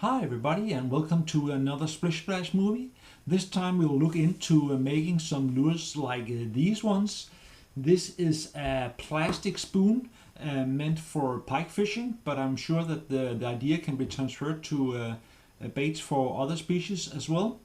Hi everybody and welcome to another Splish Splash movie. This time we'll look into making some lures like these ones. This is a plastic spoon meant for pike fishing, but I'm sure that the idea can be transferred to baits for other species as well.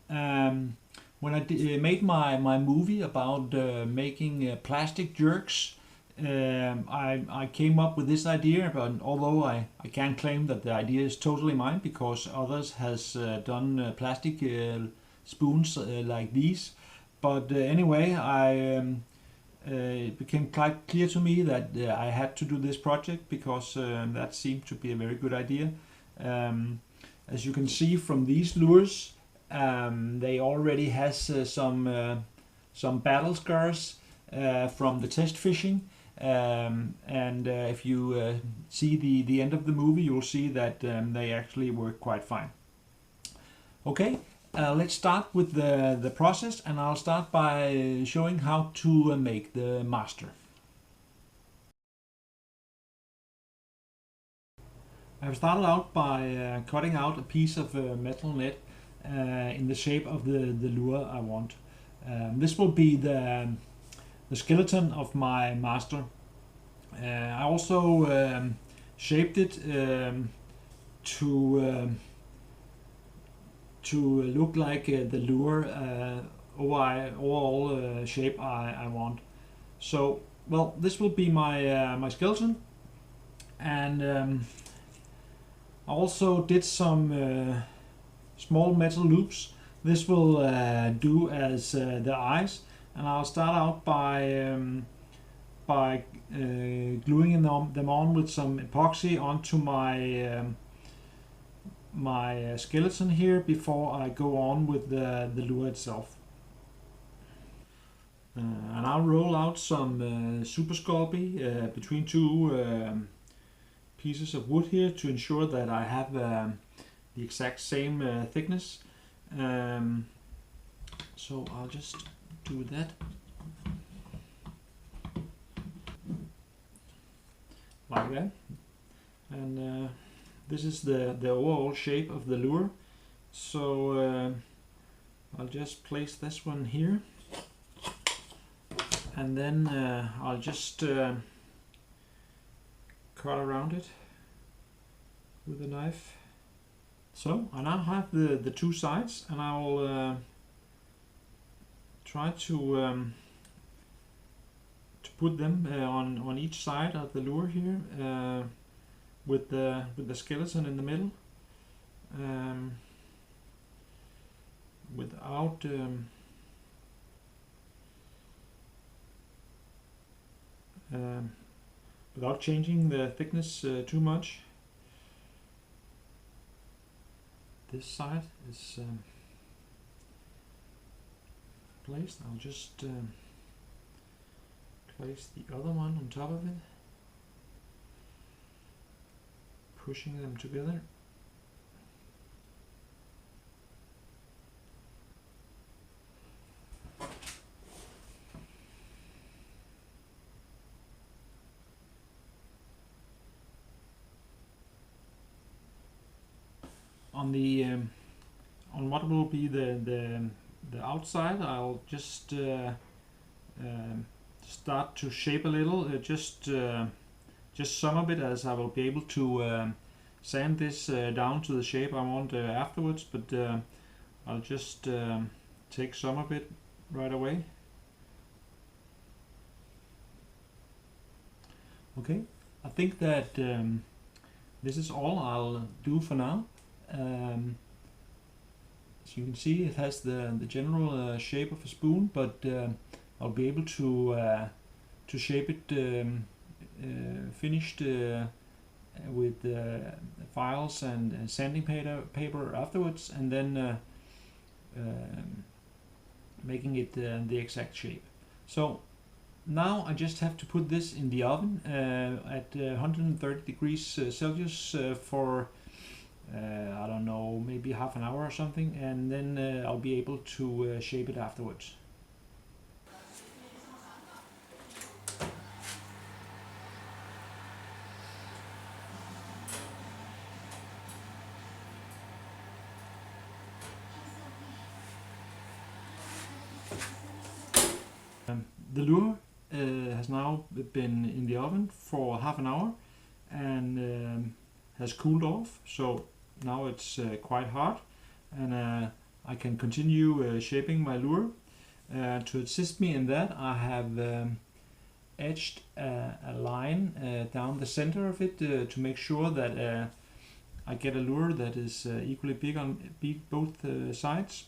When I made my movie about making plastic jerks, I came up with this idea, but although I can't claim that the idea is totally mine because others has done plastic spoons like these. But anyway, it became quite clear to me that I had to do this project because that seemed to be a very good idea. As you can see from these lures, they already has some battle scars from the test fishing. If you see the end of the movie, you'll see that they actually work quite fine. Okay, let's start with the process, and I'll start by showing how to make the master. I've started out by cutting out a piece of metal net in the shape of the lure I want. This will be the skeleton of my master. I also shaped it to look like the lure overall shape I want. So, well, this will be my skeleton, and I also did some small metal loops. This will do as the eyes, and I'll start out by gluing them on with some epoxy onto my skeleton here before I go on with the lure itself. And I'll roll out some Super Sculpey between two pieces of wood here to ensure that I have the exact same thickness. So I'll just do that. Like that. And this is the overall shape of the lure. So I'll just place this one here, and then I'll just cut around it with a knife. So I now have the two sides, and I'll try to put them on each side of the lure here with the skeleton in the middle, without changing the thickness too much. This side is placed. I'll just place the other one on top of it, pushing them together. On what will be the outside, I'll just start to shape a little, just some of it, as I will be able to sand this down to the shape I want afterwards, but I'll just take some of it right away. Okay, I think that this is all I'll do for now. As you can see, it has the general shape of a spoon, but I'll be able to shape it finished with files and sanding paper afterwards, and then making it the exact shape. So now I just have to put this in the oven at 130 degrees Celsius for I don't know, maybe half an hour or something, and then I'll be able to shape it afterwards. The lure has now been in the oven for half an hour and has cooled off, so now it's quite hot, and I can continue shaping my lure. To assist me in that, I have etched a line down the center of it to make sure that I get a lure that is equally big on both sides.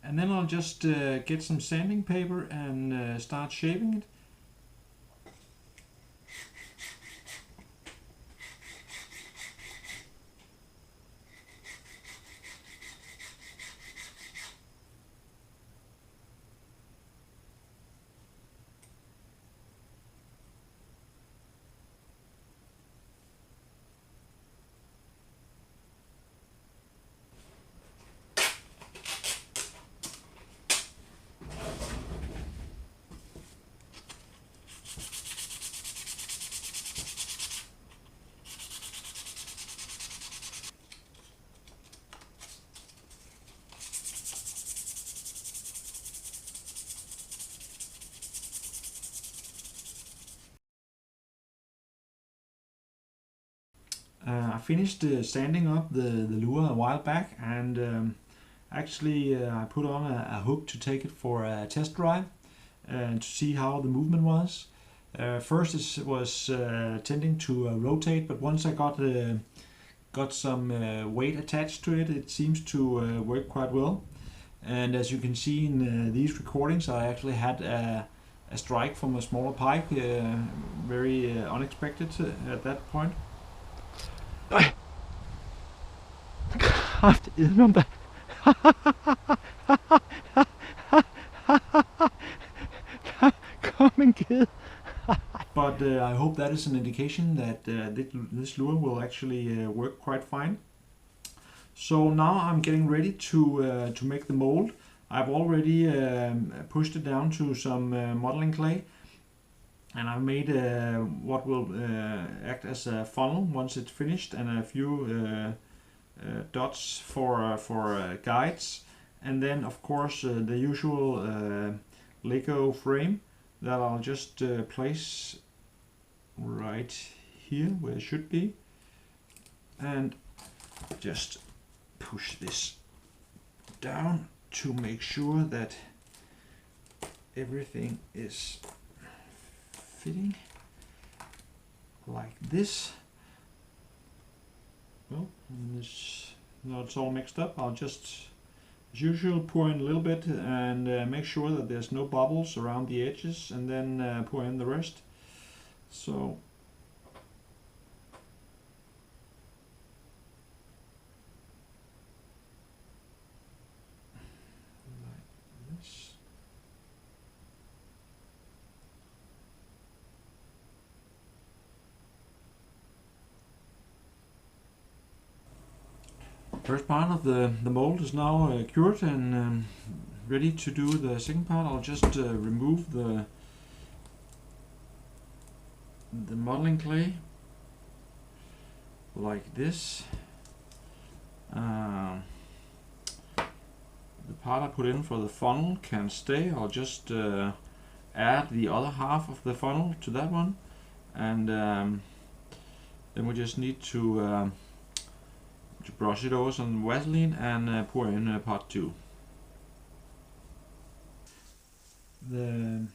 And then I'll just get some sanding paper and start shaping it. I finished sanding up the lure a while back, and actually I put on a hook to take it for a test drive to see how the movement was. First it was tending to rotate, but once I got some weight attached to it, it seems to work quite well. And as you can see in these recordings, I actually had a strike from a smaller pike, very unexpected at that point. Nej. Kraftedme om det. Kom en ged. But I hope that is an indication that this lure will actually work quite fine. So now I'm getting ready to make the mold. I've already pushed it down to some modeling clay, and I've made what will act as a funnel once it's finished, and a few dots for guides, and then of course the usual Lego frame that I'll just place right here where it should be, and just push this down to make sure that everything is fitting like this. Well, now it's all mixed up. I'll just, as usual, pour in a little bit and make sure that there's no bubbles around the edges, and then pour in the rest. So like this. First part of the mold is now cured and ready to do the second part. I'll just remove the modeling clay like this. The part I put in for the funnel can stay. I'll just add the other half of the funnel to that one, and then we just need to brush it over some Vaseline and pour in part 2. The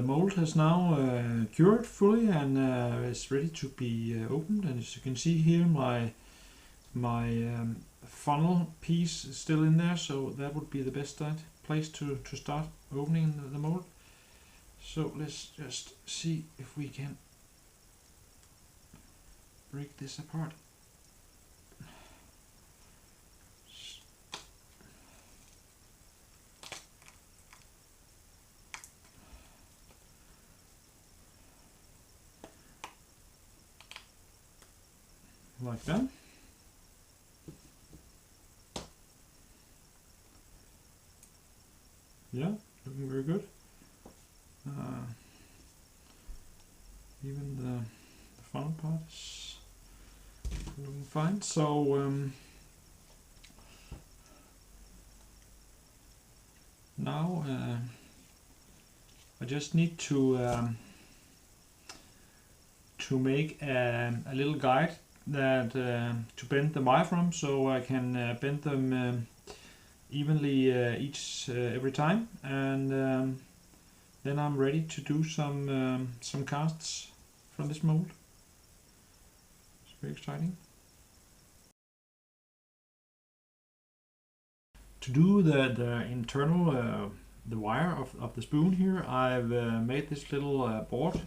mold has now cured fully and is ready to be opened, and as you can see here, my funnel piece is still in there, so that would be the best place to start opening the mold. So let's just see if we can break this apart. Like that. Yeah, looking very good. Even the funnel part is looking fine. So now I just need to make a little guide that to bend the wire from, so I can bend them evenly every time, and then I'm ready to do some casts from this mold. It's very exciting. To do the internal the wire of the spoon here, I've made this little board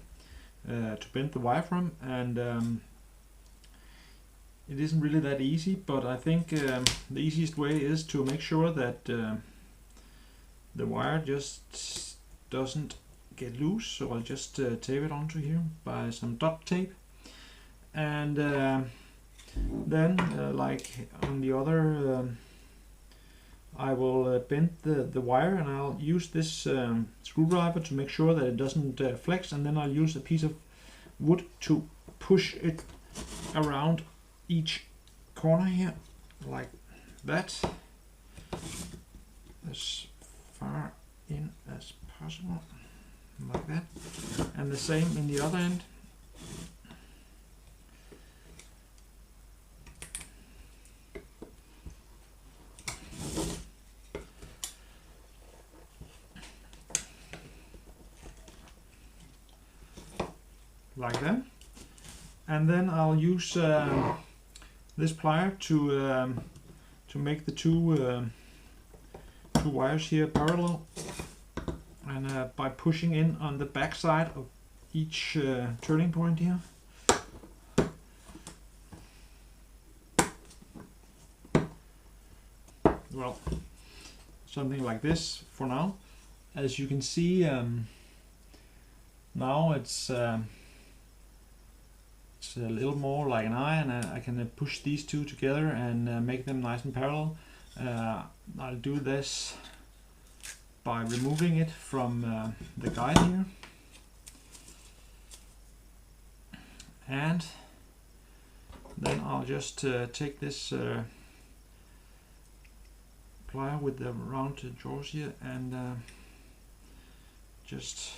to bend the wire from, and it isn't really that easy, but I think the easiest way is to make sure that the wire just doesn't get loose. So I'll just tape it onto here by some duct tape, and then like on the other I will bend the wire, and I'll use this screwdriver to make sure that it doesn't flex, and then I'll use a piece of wood to push it around each corner here, like that, as far in as possible, like that, and the same in the other end. Like that, and then I'll use this plier to make the two wires here parallel, and by pushing in on the back side of each turning point here. Well, something like this for now. As you can see, now it's a little more like an eye, and I can push these two together and make them nice and parallel. I'll do this by removing it from the guide here, and then I'll just take this plier with the round jaws here and just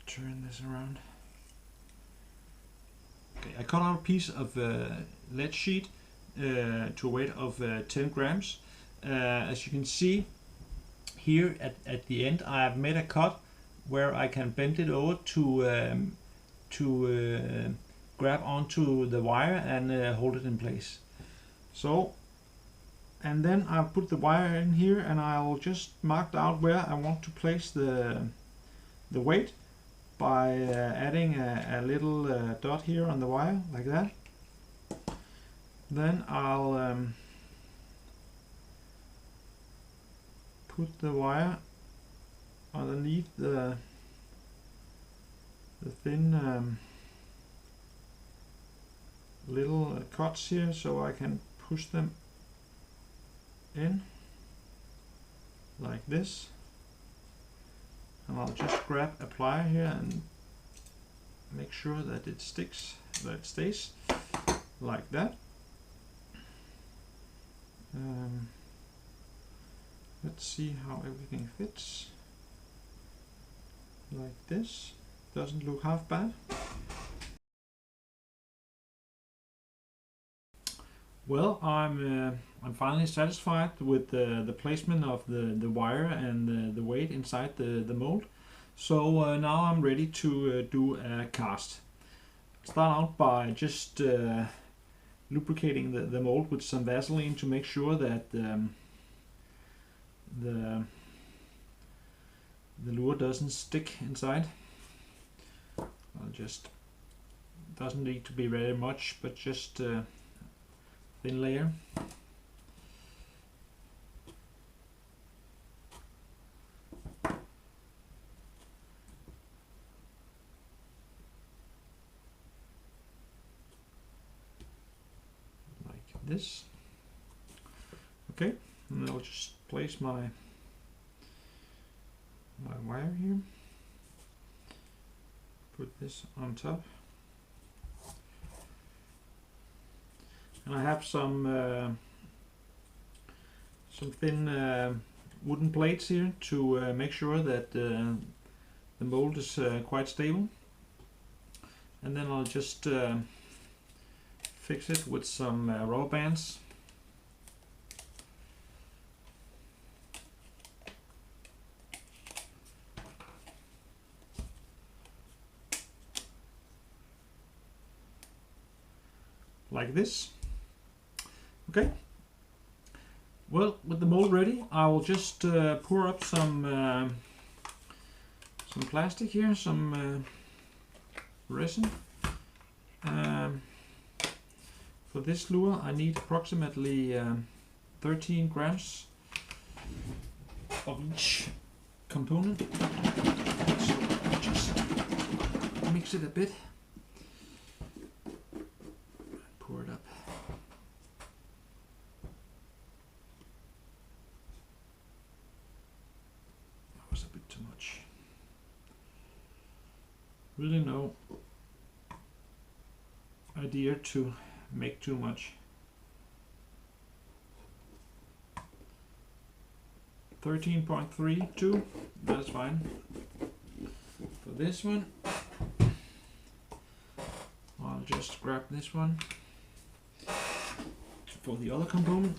turn this around. Okay, I cut out a piece of lead sheet to a weight of 10 grams. As you can see here at the end, I have made a cut where I can bend it over to grab onto the wire and hold it in place. So, and then I'll put the wire in here, and I'll just mark out where I want to place the weight by adding a little dot here on the wire, like that. Then I'll put the wire underneath the thin little cuts here, so I can push them in like this. And I'll just grab a plier here and make sure that it sticks, that it stays like that. Let's see how everything fits. Like this. Doesn't look half bad. Well, I'm finally satisfied with the placement of the wire and the weight inside the mold. So now I'm ready to do a cast. Start out by just lubricating the mold with some Vaseline to make sure that the lure doesn't stick inside. I'll just, doesn't need to be very much, but just thin layer. Like this. Okay, and I'll just place my wire here. Put this on top. And I have some some thin wooden plates here to make sure that the mold is quite stable. And then I'll just fix it with some rubber bands. Like this. Okay. Well, with the mold ready, I will just pour up some plastic here, some resin. For this lure, I need approximately 13 grams of each component. So I'll just mix it a bit. Pour it up. That was a bit too much. Really no idea to make too much. 13.32, that's fine. For this one, I'll just grab this one for the other component.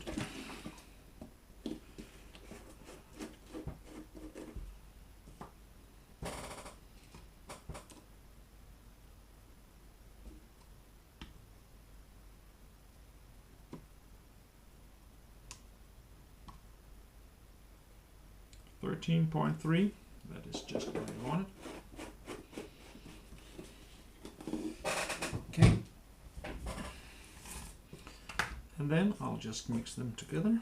.3, that is just what I wanted. Okay. And then I'll just mix them together.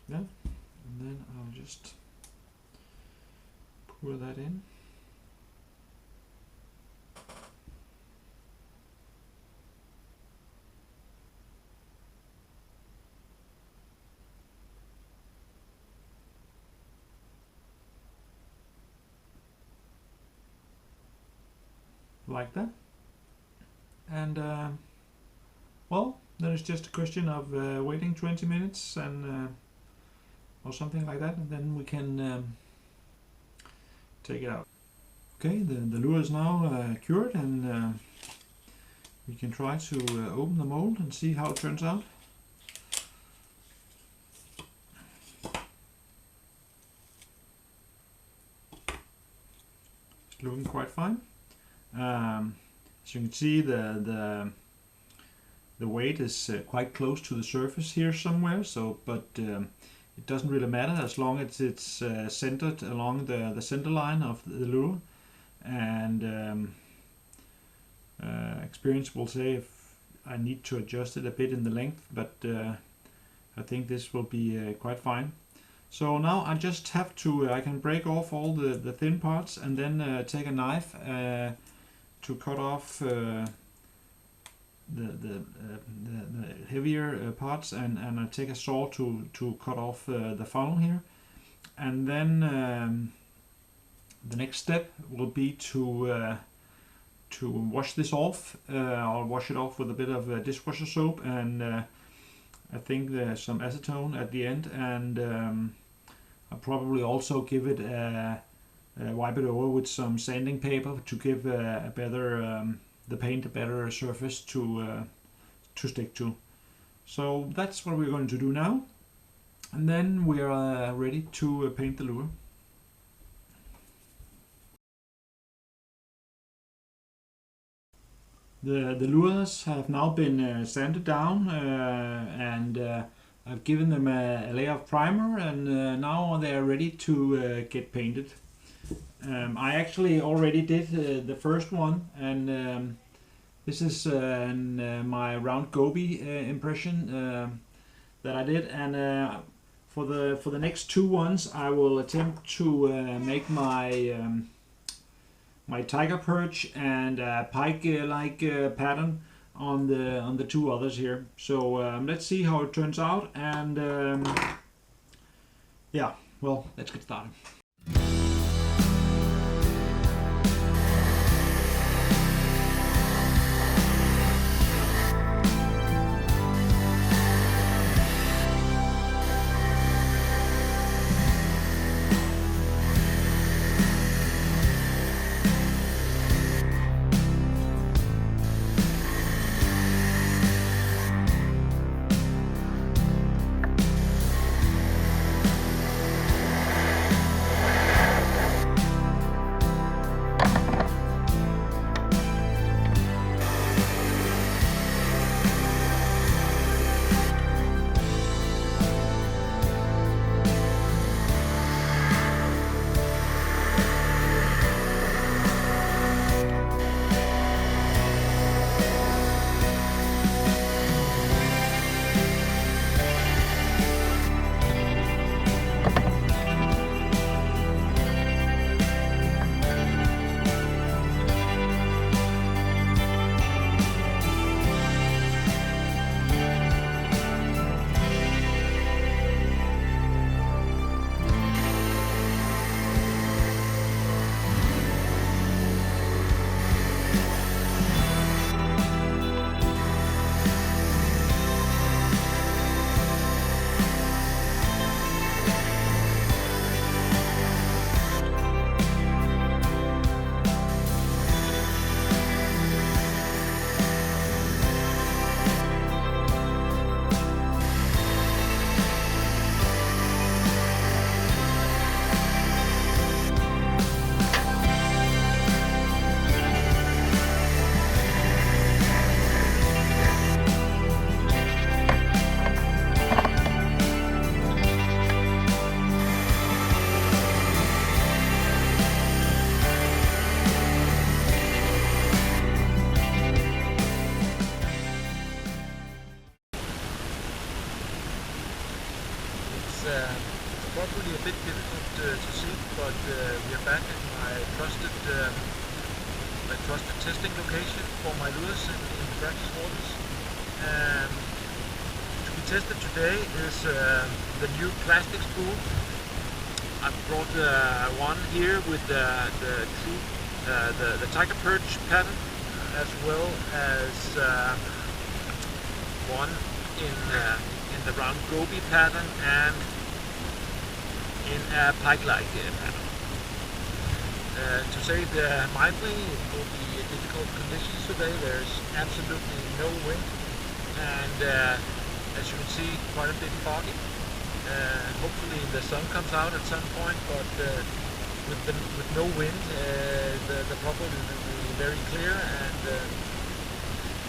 That, and then I'll just pour that in. Like that. And well, then it's just a question of waiting 20 minutes and or something like that, and then we can take it out. Okay, the lure is now cured, and we can try to open the mold and see how it turns out. It's looking quite fine. As you can see, the weight is quite close to the surface here somewhere. So, but it doesn't really matter as long as it's centered along the center line of the lure, and experience will say if I need to adjust it a bit in the length, but I think this will be quite fine. So now I just have to, I can break off all the thin parts and then take a knife to cut off the heavier parts, and I take a saw to cut off the funnel here, and then the next step will be to wash this off. I'll wash it off with a bit of dishwasher soap, and I think there's some acetone at the end, and I'll probably also give it wipe it over with some sanding paper to give a better the paint a better surface to stick to. So that's what we're going to do now, and then we are ready to paint the lure. The lures have now been sanded down, and I've given them a layer of primer, and now they are ready to get painted. I actually already did the first one, and this is my round goby impression that I did, and For the next two ones, I will attempt to make my my tiger perch and pike like pattern on the two others here. So let's see how it turns out, and yeah, well, let's get started. Probably a bit difficult to see, but we are back at my trusted testing location for my lures in practice waters. To be tested today is the new plastic spoon. I've brought one here with the tiger perch pattern, as well as one in the round goby pattern and in a pike-like pattern. To say it mildly, it will be difficult conditions today. There's absolutely no wind, and as you can see, quite a bit foggy. Hopefully the sun comes out at some point, but with no wind, the probability will be very clear, and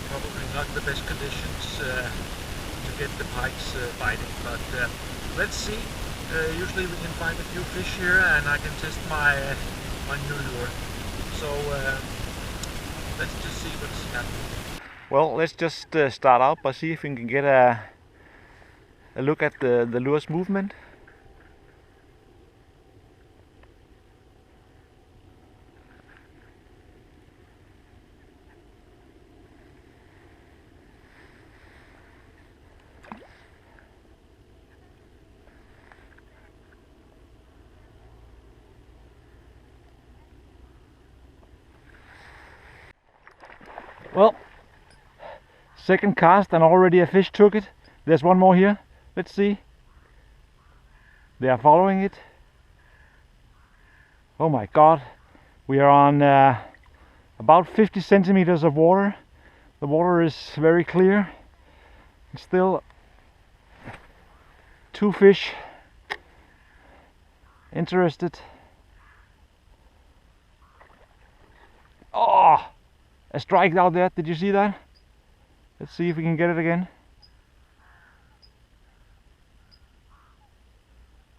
probably not the best conditions to get the pikes biting. But let's see. Usually we can find a few fish here, and I can test my new lure. So let's just see what's happening. Well, let's just start out by see if we can get a look at the lure's movement. Well, second cast and already a fish took it. There's one more here. Let's see. They are following it. Oh my god. We are on about 50 centimeters of water. The water is very clear. Still two fish interested. Oh! A strike out there, did you see that? Let's see if we can get it again.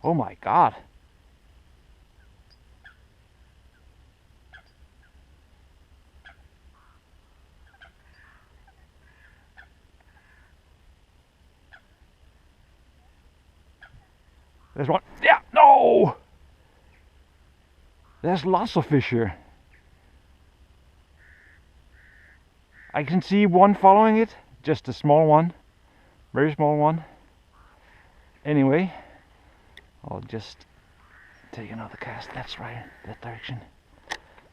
Oh my god. There's one. Yeah, no! There's lots of fish here. I can see one following it, just a small one, very small one. Anyway, I'll just take another cast. That's right, that direction.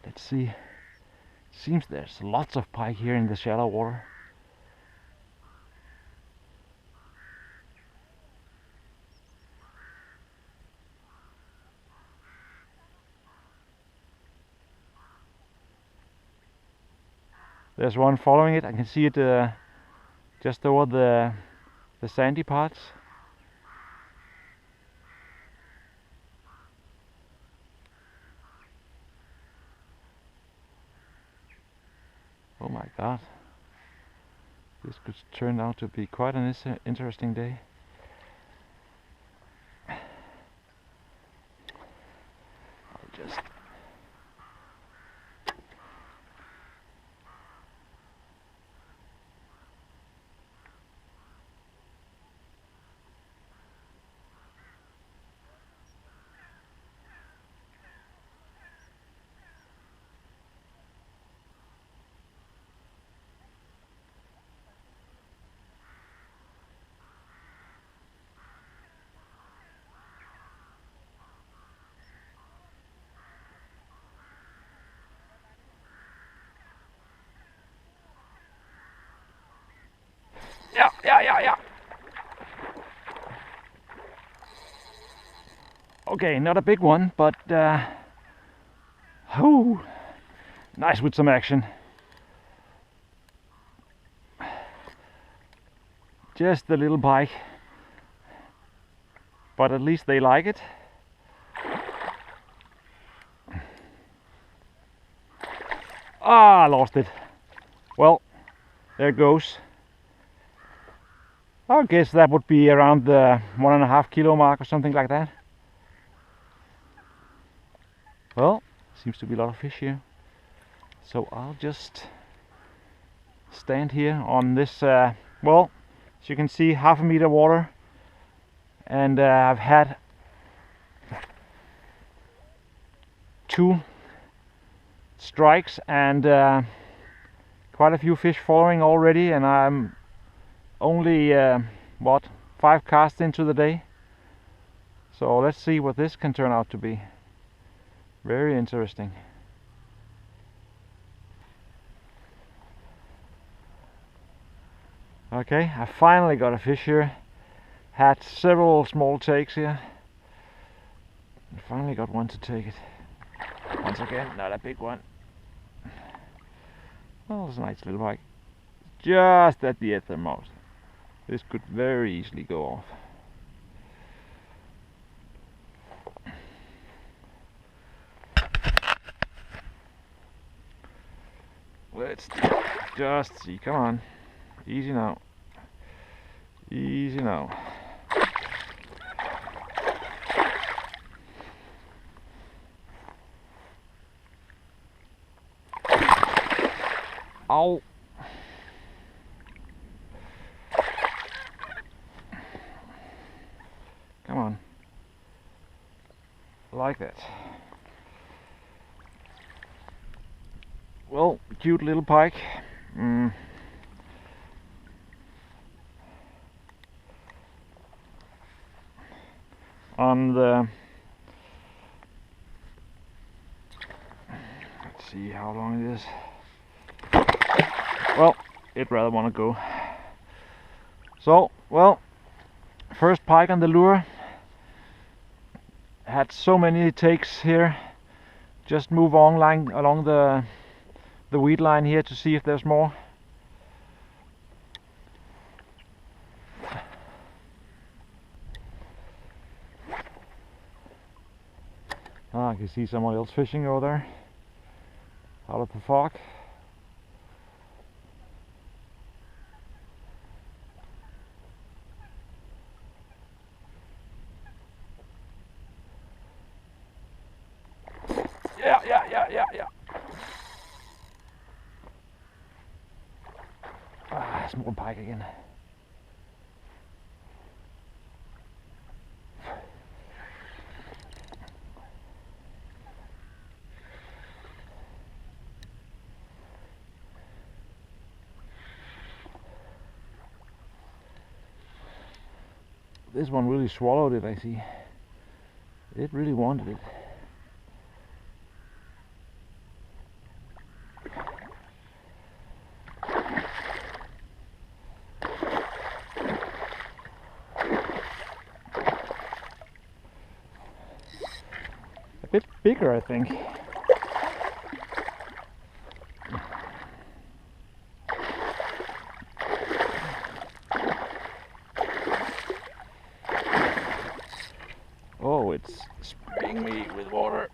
Let's see. Seems there's lots of pike here in the shallow water. There's one following it. I can see it just over the sandy parts. Oh my god. This could turn out to be quite an interesting day. I'll just yeah. Okay, not a big one, but oh, nice with some action. Just a little pike, but at least they like it. Ah, lost it. Well, there it goes. I guess that would be around the 1.5 kilo mark or something like that. Well, seems to be a lot of fish here. So I'll just stand here on this, well, as you can see, 1/2 meter water. And I've had 2 strikes and quite a few fish following already, and I'm only what, 5 casts into the day. So let's see what this can turn out to be. Very interesting. Okay, I finally got a fish here. Had several small takes here. And finally got one to take it. Once again, not a big one. Oh, it's a nice little pike. Just at the edge of the mouth. This could very easily go off. Let's just see, come on. Easy now. Easy now. Ow. Come on. Like that. Well, cute little pike. On the, let's see how long it is. Well, it'd rather want to go. So, well, first pike on the lure. Had so many takes here. Just move on along the weed line here to see if there's more. I can see someone else fishing over there out of the fog. Yeah. Small pike again. This one really swallowed it, I see. It really wanted it. A bit bigger, I think. Oh, it's spraying me with water.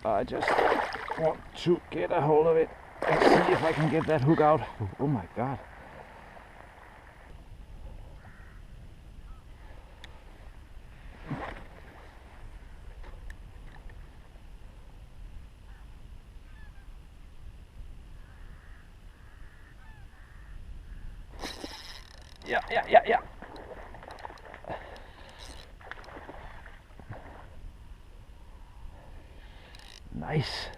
I just want to get a hold of it and see if I can get that hook out. Oh my god. Yeah. Nice.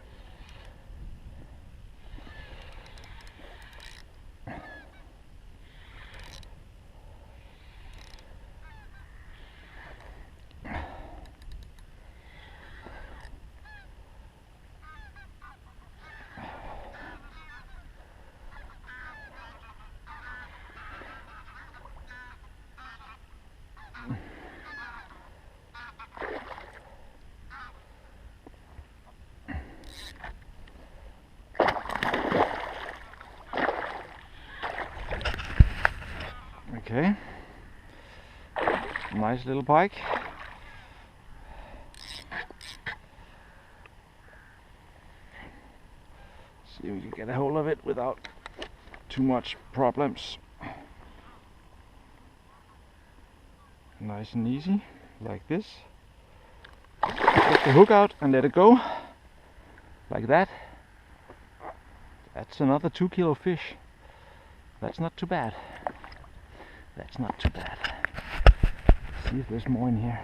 Okay, nice little pike. See if we can get a hold of it without too much problems. Nice and easy, like this. Get the hook out and let it go, like that. That's another 2 kilo fish. That's not too bad. That's not too bad. See if there's more in here.